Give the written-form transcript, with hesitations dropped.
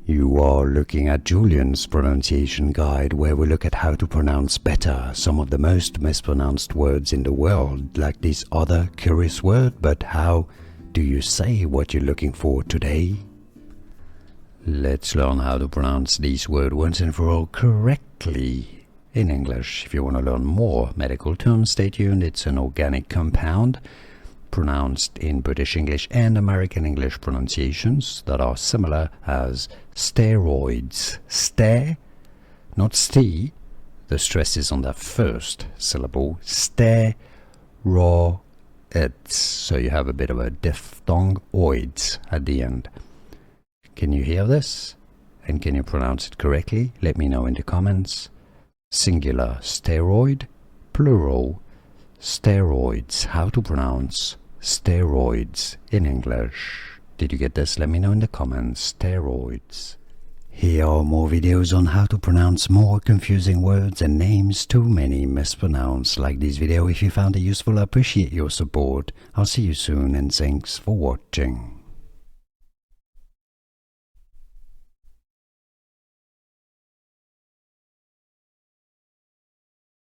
You are looking at Julian's pronunciation guide, where we look at how to pronounce better some of the most mispronounced words in the world, like this other curious word. But how do you say what you're looking for today? Let's learn how to pronounce this word once and for all correctly in English. If you want to learn more medical terms, stay tuned. It's an organic compound pronounced in British English and American English pronunciations that are similar as steroids. Ste, not sti. The stress is on that first syllable. Steroids. So you have a bit of a diphthong oids at the end. Can you hear this? And can you pronounce it correctly? Let me know in the comments. Singular steroid, plural steroids. How to pronounce steroids in English. Did you get this? Let me know in the comments. Steroids. Here are more videos on how to pronounce more confusing words and names too many mispronounced. Like this video if you found it useful. I appreciate your support. I'll see you soon and thanks for watching.